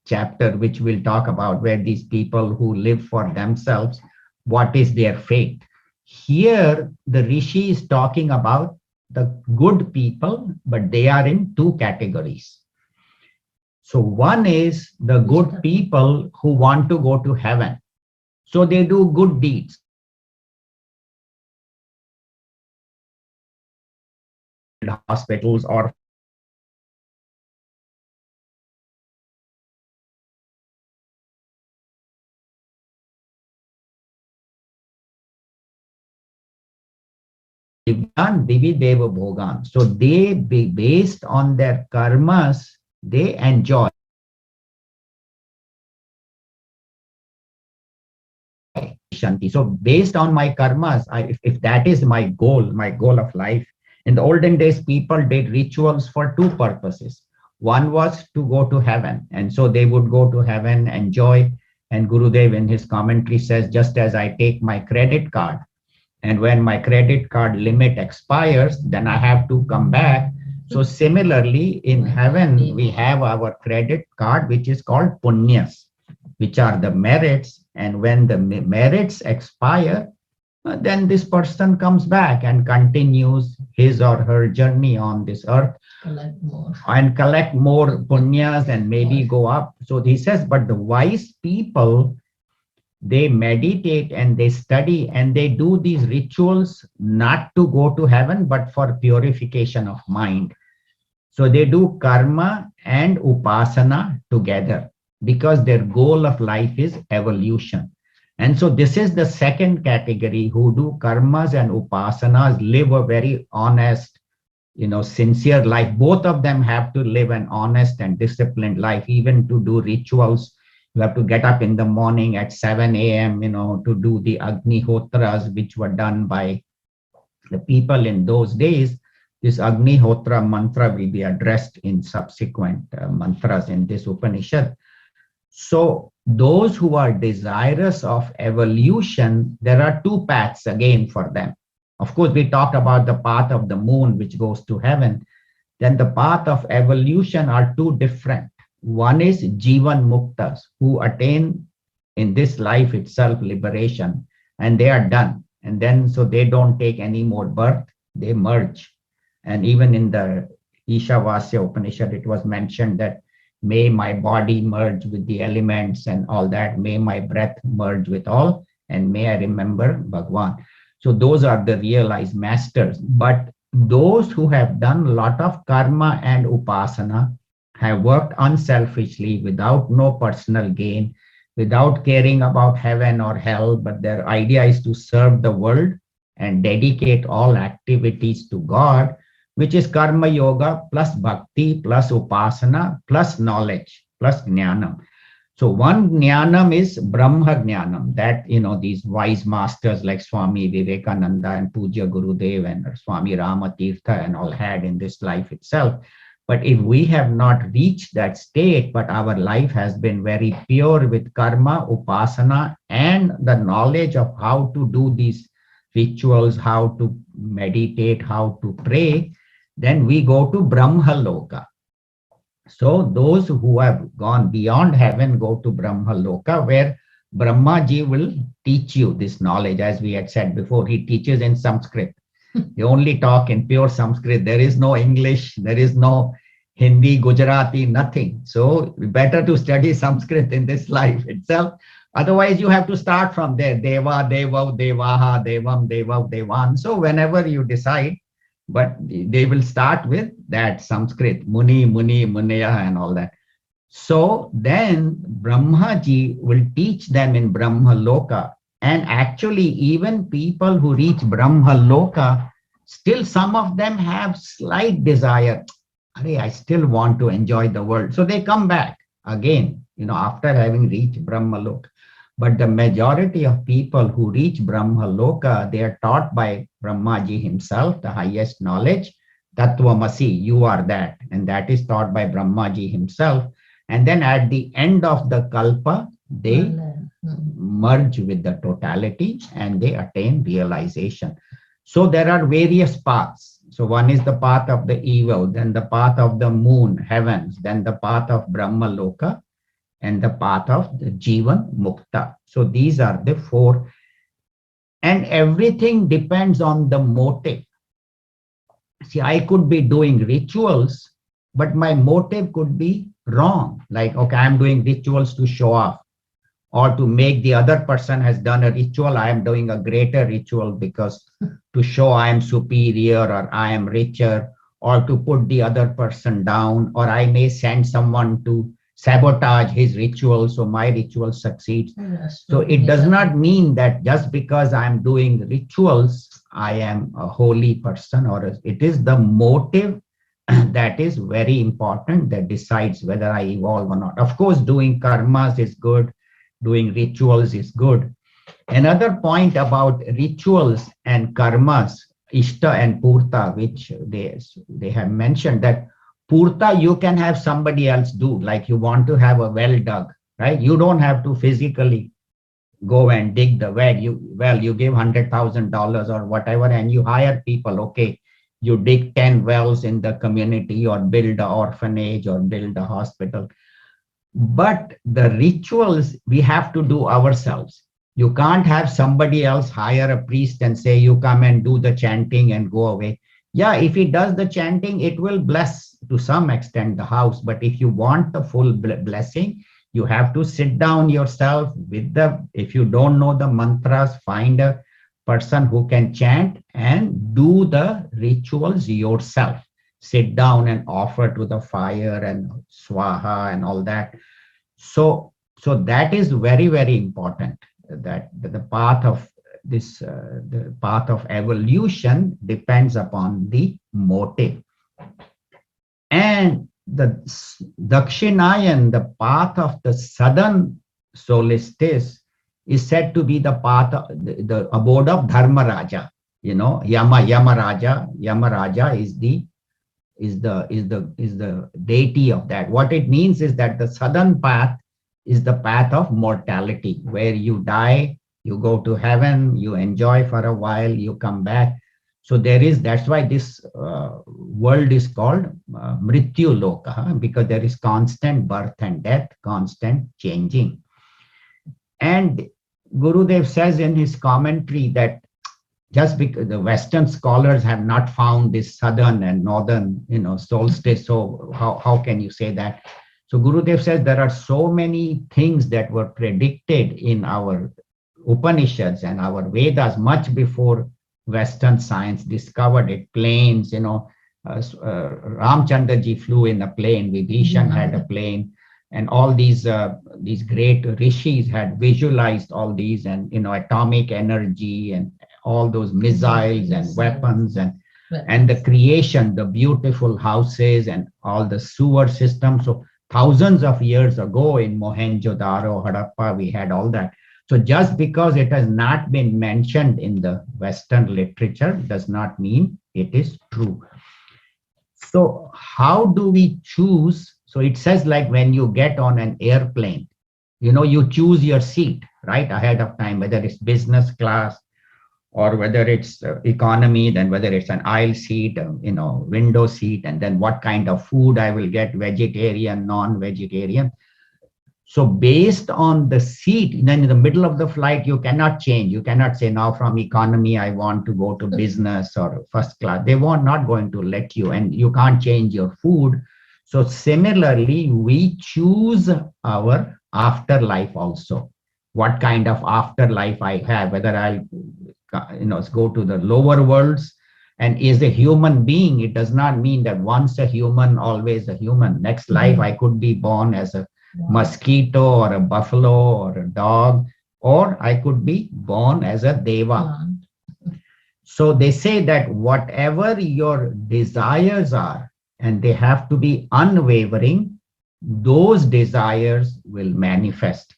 chapter, which we'll talk about, where these people who live for themselves, what is their fate. Here, the Rishi is talking about the good people, but they are in 2 categories. So one is the good people who want to go to heaven. So they do good deeds. Hospitals or Divi Deva Bhogan. So they, based on their karmas, they enjoy. So based on my karmas, if that is my goal of life. In the olden days, people did rituals for 2 purposes. One was to go to heaven. And so they would go to heaven, enjoy. And Gurudev in his commentary says, just as I take my credit card, and when my credit card limit expires, then I have to come back. So similarly, in heaven, we have our credit card, which is called punyas, which are the merits. And when the merits expire, then this person comes back and continues his or her journey on this earth and collect more punyas and maybe go up. So he says, but the wise people, they meditate and they study and they do these rituals not to go to heaven, but for purification of mind. So they do karma and upasana together because their goal of life is evolution. And so this is the second category who do karmas and upasanas, live a very honest, sincere life. Both of them have to live an honest and disciplined life. Even to do rituals, you have to get up in the morning at 7 a.m., to do the Agnihotras, which were done by the people in those days. This Agnihotra mantra will be addressed in subsequent mantras in this Upanishad. So those who are desirous of evolution, there are 2 paths again for them. Of course, we talked about the path of the moon, which goes to heaven. Then the path of evolution are 2 different. One is Jivan Muktas, who attain in this life itself liberation, and they are done. And then, so they don't take any more birth, they merge. And even in the Ishavasya Upanishad, it was mentioned that may my body merge with the elements and all that. May my breath merge with all. And may I remember Bhagwan. So those are the realized masters. But those who have done a lot of karma and upasana, have worked unselfishly without no personal gain, without caring about heaven or hell, but their idea is to serve the world and dedicate all activities to God, which is karma yoga plus bhakti plus upasana plus knowledge plus jnanam. So one jnanam is Brahma jnanam, that these wise masters like Swami Vivekananda and Puja Gurudev and Swami Ramatirtha and all had in this life itself. But if we have not reached that state, but our life has been very pure with karma, upasana, and the knowledge of how to do these rituals, how to meditate, how to pray, then we go to Brahmaloka. So those who have gone beyond heaven go to Brahmaloka, where Brahmaji will teach you this knowledge. As we had said before, he teaches in Sanskrit. He only talk in pure Sanskrit. There is no English, there is no Hindi, Gujarati, nothing. So better to study Sanskrit in this life itself. Otherwise, you have to start from there. Deva, Devav, Devaha, Devam, Devav, Devan. So whenever you decide, but they will start with that Sanskrit, Muni, Muni, Munaya, and all that. So then Brahmaji will teach them in Brahmaloka. And actually, even people who reach Brahmaloka, still some of them have slight desire. I still want to enjoy the world. So they come back again, after having reached Brahmaloka. But the majority of people who reach Brahmaloka, they are taught by Brahmaji himself, the highest knowledge, Tattvamasi, you are that. And that is taught by Brahmaji himself. And then at the end of the Kalpa, they merge with the totality and they attain realization. So there are various paths. So one is the path of the evil, then the path of the moon, heavens, then the path of Brahmaloka, and the path of the Jivan Mukta. So these are the four. And everything depends on the motive. See, I could be doing rituals, but my motive could be wrong. Like, okay, I'm doing rituals to show off, or to make the other person has done a ritual, I am doing a greater ritual because to show I am superior or I am richer, or to put the other person down, or I may send someone to sabotage his ritual so my ritual succeeds. So it does not mean that just because I'm doing rituals, I am a holy person, or it is the motive that is very important that decides whether I evolve or not. Of course, doing karmas is good, doing rituals is good. Another point about rituals and karmas, Ishta and Purta, which they have mentioned, that Purta you can have somebody else do, like you want to have a well dug, right? You don't have to physically go and dig the well. You give $100,000 or whatever, and you hire people. Okay, you dig 10 wells in the community, or build an orphanage, or build a hospital. But the rituals we have to do ourselves. You can't have somebody else hire a priest and say, you come and do the chanting and go away. Yeah, if he does the chanting, it will bless to some extent the house. But if you want the full blessing, you have to sit down yourself if you don't know the mantras, find a person who can chant and do the rituals yourself. Sit down and offer to the fire and swaha and all that. So that is very, very important, that the path of the path of evolution depends upon the motive. And the Dakshinayan, the path of the southern solstice, is said to be the path of the abode of Dharmaraja. Yamaraja is the deity of that. What it means is that the southern path is the path of mortality, where you die, you go to heaven, you enjoy for a while, you come back. So that's why this world is called Mrityu Loka, because there is constant birth and death, constant changing. And Gurudev says in his commentary that just because the Western scholars have not found this southern and northern, solstice, so how can you say that? So Gurudev says there are so many things that were predicted in our Upanishads and our Vedas much before Western science discovered it. Planes, Ramchandra ji flew in a plane, Vibhishan had a plane, and all these great rishis had visualized all these, and atomic energy and all those missiles and weapons and the creation, the beautiful houses and all the sewer systems. So thousands of years ago in Mohenjo-daro, Harappa, we had all that. So just because it has not been mentioned in the Western literature does not mean it is true. So how do we choose? So it says, like when you get on an airplane, you choose your seat. right, ahead of time, whether it's business class or whether it's economy, then whether it's an aisle seat, window seat, and then what kind of food I will get, vegetarian, non-vegetarian. So based on the seat, then in the middle of the flight, you cannot change. You cannot say now from economy, I want to go to business or first class. They were not going to let you, and you can't change your food. So similarly, we choose our afterlife also. What kind of afterlife I have, whether I'll go to the lower worlds. And is a human being, it does not mean that once a human, always a human. Next life, I could be born as a mosquito or a buffalo or a dog, or I could be born as a deva. So they say that whatever your desires are, and they have to be unwavering, those desires will manifest.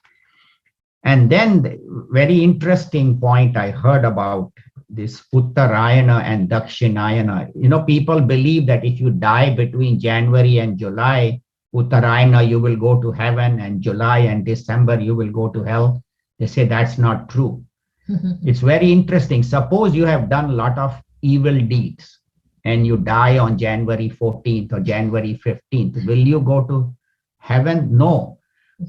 And then the very interesting point I heard about this Uttarayana and Dakshinayana. People believe that if you die between January and July, Uttarayana, you will go to heaven, and July and December, you will go to hell. They say that's not true. It's very interesting. Suppose you have done a lot of evil deeds and you die on January 14th or January 15th. Will you go to heaven? No.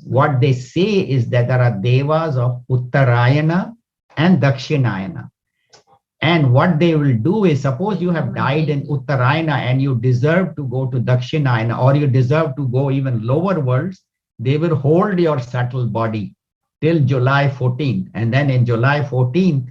What they say is that there are devas of Uttarayana and Dakshinayana. And what they will do is, suppose you have died in Uttarayana and you deserve to go to Dakshinayana, or you deserve to go even lower worlds, they will hold your subtle body till July 14th. And then in July 14th,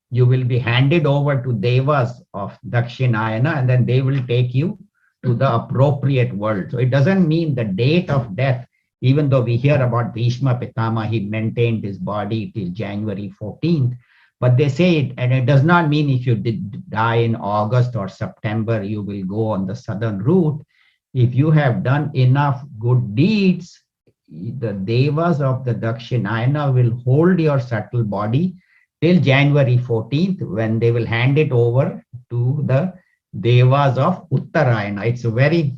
you will be handed over to devas of Dakshinayana, and then they will take you to the appropriate world. So it doesn't mean the date of death, even though we hear about Bhishma Pitama, he maintained his body till January 14th. But they say it, and it does not mean if you did die in August or September, you will go on the southern route. If you have done enough good deeds, the devas of the Dakshinayana will hold your subtle body till January 14th, when they will hand it over to the devas of Uttarayana. It's a very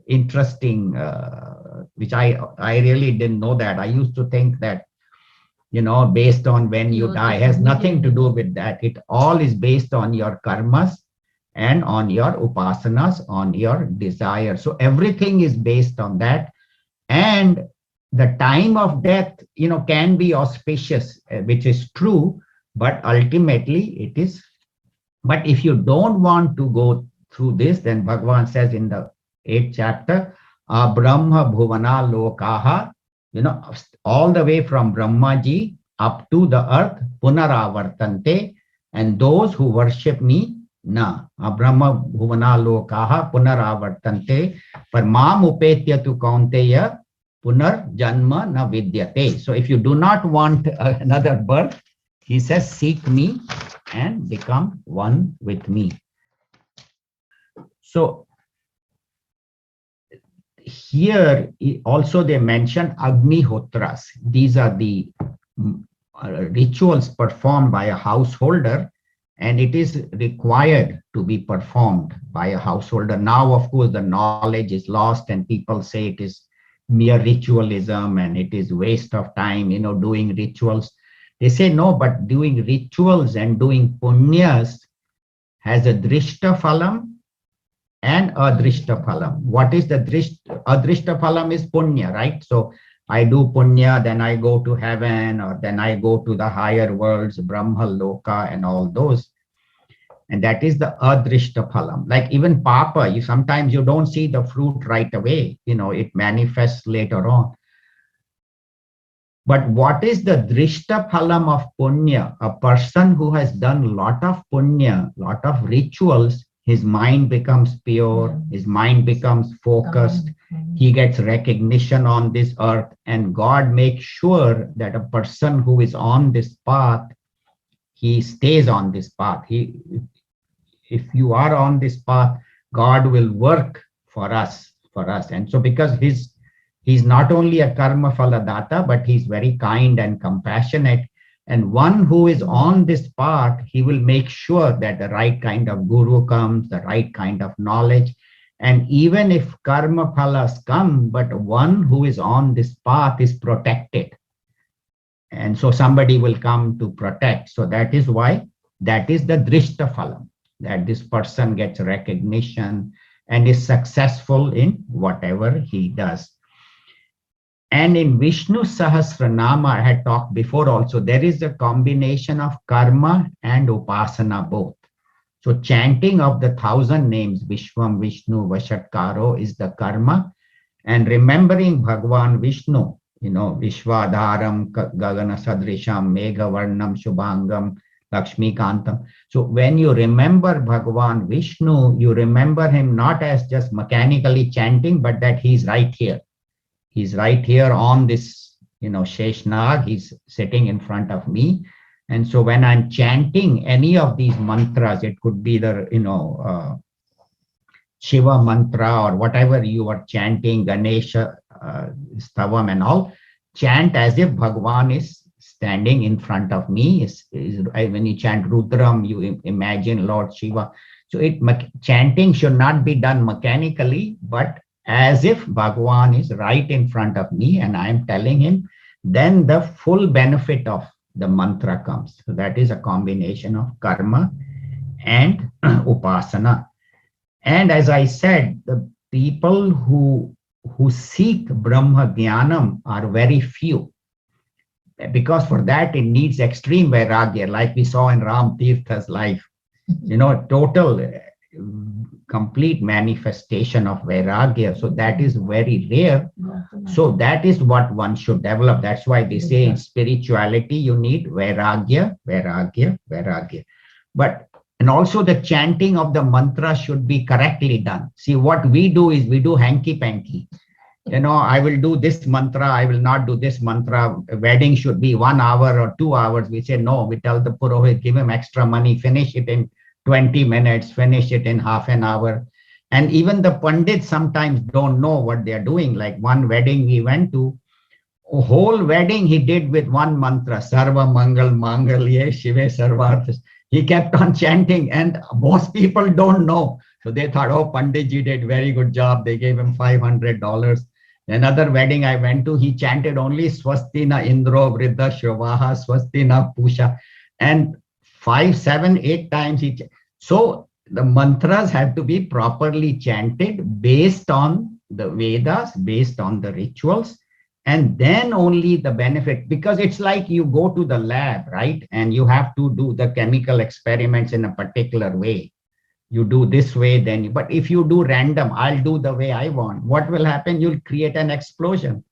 interesting, which I really didn't know that. I used to think that, based on when you die, has nothing to do with that. It all is based on your karmas and on your upasanas, on your desire. So everything is based on that. And the time of death, can be auspicious, which is true, but ultimately it is. But if you don't want to go through this, then Bhagavan says in the 8th chapter, Brahma Bhuvana Lokaha, all the way from Brahmaji up to the earth, Punaravartante, and those who worship me, na. Brahma Bhuvana Lokaha Punaravartante, Parmam Upetya tu Kaunteya, Punar Janma na Vidyate. So if you do not want another birth, he says, seek me and become one with me. So here also they mention Agnihotras. These are the rituals performed by a householder, and it is required to be performed by a householder. Now, of course, the knowledge is lost and people say it is mere ritualism and it is waste of time, doing rituals. They say no, but doing rituals and doing punyas has a drishta phalam and adrishta phalam. What is the adrishta phalam? Is punya, right? So I do punya, then I go to heaven, or then I go to the higher worlds, Brahmaloka and all those. And that is the adrishta phalam. Like even papa, sometimes you don't see the fruit right away. It manifests later on. But what is the drishta phalam of punya? A person who has done a lot of punya, lot of rituals, his mind becomes pure, his mind becomes focused, he gets recognition on this earth, and God makes sure that a person who is on this path, he stays on this path. If you are on this path, God will work for us. And so because he's not only a karma phala data, but he's very kind and compassionate. And one who is on this path, he will make sure that the right kind of guru comes, the right kind of knowledge. And even if karma phalas come, but one who is on this path is protected. and so somebody will come to protect. So that is why, that is the drishta phalam, that this person gets recognition and is successful in whatever he does. And in Vishnu Sahasranama, I had talked before also, there is a combination of karma and upasana both. So chanting of the 1,000 names, Vishwam, Vishnu, Vashatkaro, is the karma, and remembering Bhagwan Vishnu, Vishwadharam, Gagana Sadrisham, Megha Varnam, Shubhangam, Lakshmi Kantam. So when you remember Bhagwan Vishnu, you remember him not as just mechanically chanting, but that he's right here. He's right here on this, Sheshnag, he's sitting in front of me. And so when I'm chanting any of these mantras, it could be the, Shiva mantra or whatever you are chanting, Ganesha, Stavam and all, chant as if Bhagwan is standing in front of me. When you chant Rudram, you imagine Lord Shiva. So chanting should not be done mechanically, but as if Bhagwan is right in front of me and I am telling him, then the full benefit of the mantra comes. So that is a combination of karma and upasana. And as I said, the people who seek Brahma Jnanam are very few, because for that it needs extreme vairagya, like we saw in Ram Tirtha's life, total complete manifestation of vairagya. So that is very rare. So that is what one should develop. That's why they say in spirituality you need vairagya, vairagya, vairagya. And also the chanting of the mantra should be correctly done. See, what we do is we do hanky-panky. I will do this mantra, I will not do this mantra. A wedding should be 1 hour or 2 hours. We say, no, we tell the Purohit, give him extra money, finish it in 20 minutes, finish it in half an hour. And even the Pandits sometimes don't know what they're doing. Like one wedding we went to, a whole wedding he did with one mantra, Sarva Mangal Mangalye Shive Sarvarthas. He kept on chanting, and most people don't know. So they thought, oh, Panditji did very good job. They gave him $500. Another wedding I went to, he chanted only Swastina Indro Vriddha Shavaha Swastina Pusha. And 5, 7, 8 times so the mantras have to be properly chanted based on the Vedas, based on the rituals, and then only the benefit, because it's like you go to the lab, right? And you have to do the chemical experiments in a particular way. You do this way, but if you do random, I'll do the way I want, what will happen? You'll create an explosion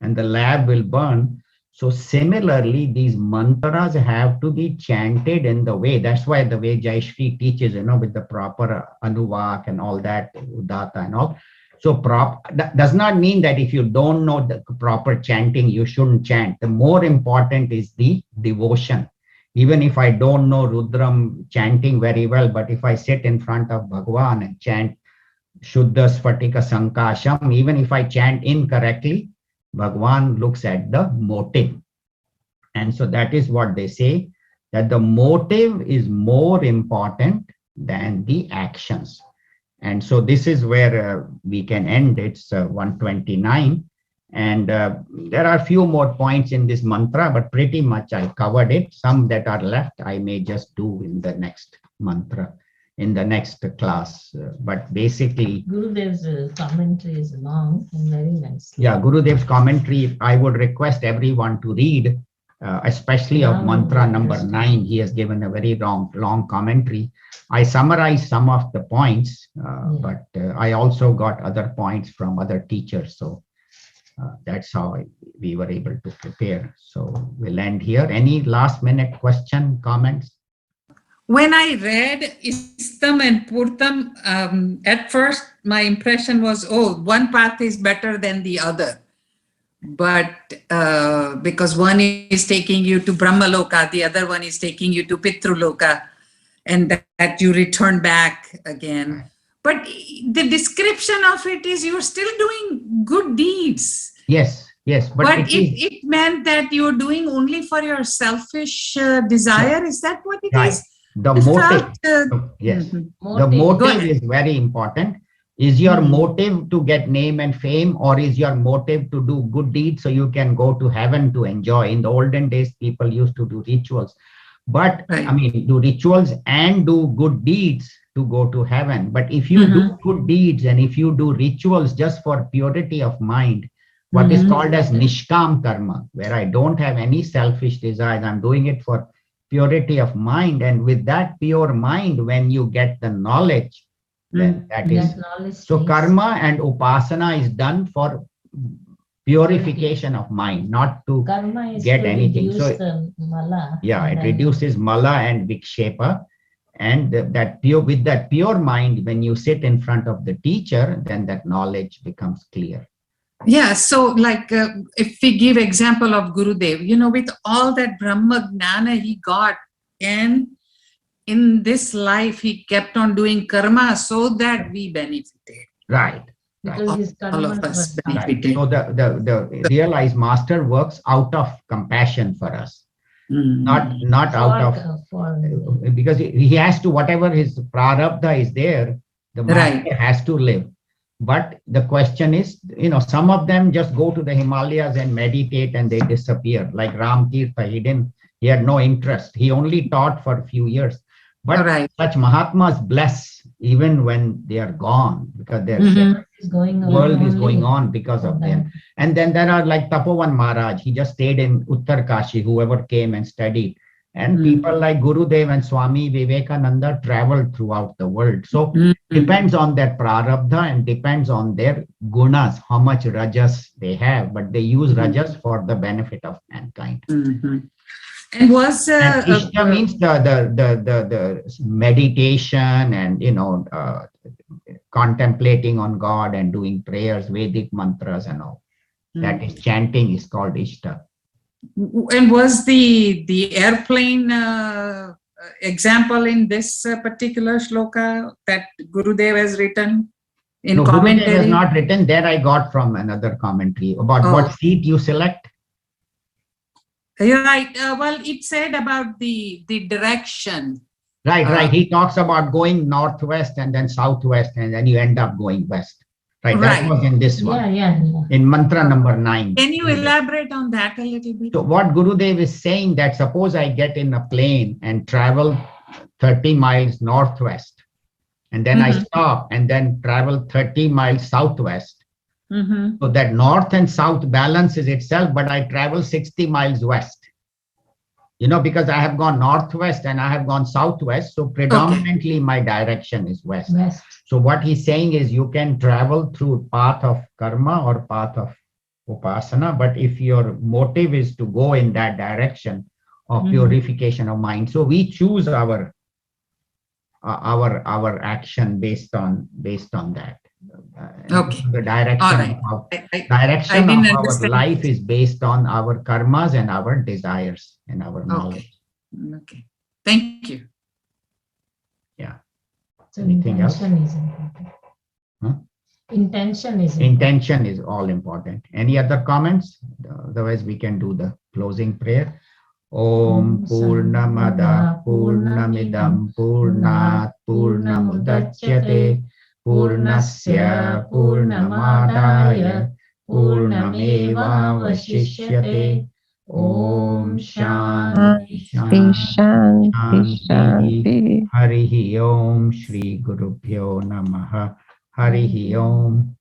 and the lab will burn. So similarly, these mantras have to be chanted in the way. That's why the way Jayashri teaches, with the proper anuvak and all that, udata and all. So that does not mean that if you don't know the proper chanting, you shouldn't chant. The more important is the devotion. Even if I don't know Rudram chanting very well, but if I sit in front of Bhagwan and chant Shuddha Sphatika Sankasham, even if I chant incorrectly, Bhagwan looks at the motive. And so that is what they say, that the motive is more important than the actions. And so this is where we can end. It's 129. And there are a few more points in this mantra, but pretty much I covered it. Some that are left, I may just do in the next mantra, in the next class. But basically, Gurudev's commentary is long and very nice. Yeah, Gurudev's commentary, I would request everyone to read, especially of mantra number 9. He has given a very long commentary. I summarized some of the points, but I also got other points from other teachers. So that's how we were able to prepare. So we'll end here. Any last minute question, comments? When I read Istam and Purtam, at first my impression was, oh, one path is better than the other. But because one is taking you to Brahmaloka, the other one is taking you to Pitruloka, and that you return back again. But the description of it is you're still doing good deeds. Yes. But it meant that you're doing only for your selfish desire. Yeah. Is that what it is? The motive, yes. The motive is very important. Is your motive to get name and fame, or is your motive to do good deeds so you can go to heaven to enjoy? In the olden days, people used to do rituals, but Right. I mean, do rituals and do good deeds to go to heaven. But if you do good deeds and if you do rituals just for purity of mind, what is called as nishkam karma, where I don't have any selfish desires, I'm doing it for purity of mind. And with that pure mind, when you get the knowledge, then that is That knowledge so stays. karma and upasana is done for purification of mind, not to Karma is get to anything. reduce So the mala. yeah, and it then- reduces mala and vikshepa. And that pure, with that pure mind, when you sit in front of the teacher, then that knowledge becomes clear. Yeah, so like if we give example of Gurudev, with all that Brahma Gnana he got, and in this life he kept on doing karma so that we benefited. Right. Because his All karma of us was done. benefited. So the realized master works out of compassion for us, not out of because he has to, whatever his prarabdha is there, the master Right. has to live. But the question is, some of them just go to the Himalayas and meditate and they disappear. Like Ram Tirtha, he had no interest. He only taught for a few years. But Right. such Mahatmas bless even when they are gone, because their Is going on world is only going on because for of them. them. And then there are like Tapovan Maharaj, he just stayed in Uttar Kashi, whoever came and studied. And people like Gurudev and Swami Vivekananda traveled throughout the world. So depends on their prarabdha and depends on their gunas, how much rajas they have, but they use rajas for the benefit of mankind. And was And Ishta means the meditation and contemplating on God and doing prayers, Vedic mantras and all. That is chanting is called Ishta. And was the airplane example in this particular shloka that Gurudev has written in No, Gurudev commentary? has not written. There I got from another commentary about what seat you select. Right. Well, it said about the direction. Right. He talks about going northwest and then southwest, and then you end up going west. Right. That was in this one. Yeah. In mantra number 9. Can you elaborate on that a little bit? So what Gurudev is saying, that suppose I get in a plane and travel 30 miles northwest, and then I stop and then travel 30 miles southwest. So that north and south balances itself, but I travel 60 miles west. Because I have gone northwest and I have gone southwest. So predominantly my direction is west. So what he's saying is you can travel through path of karma or path of upasana, but if your motive is to go in that direction of purification of mind, so we choose our action based on that. The direction of our life is based on our karmas and our desires and our knowledge. Okay. Thank you. Yeah. So Anything else? intention is important. Huh? Intention is important. Intention is all important. Any other comments? Otherwise, we can do the closing prayer. Om Purnamada Purnamidam Purnat Purnamudachyate Purnasya Purnamadaya Purnameva Vashishyate. Om Shanti Shanti Harihi Om Shri Gurubhyo Namaha Harihi Om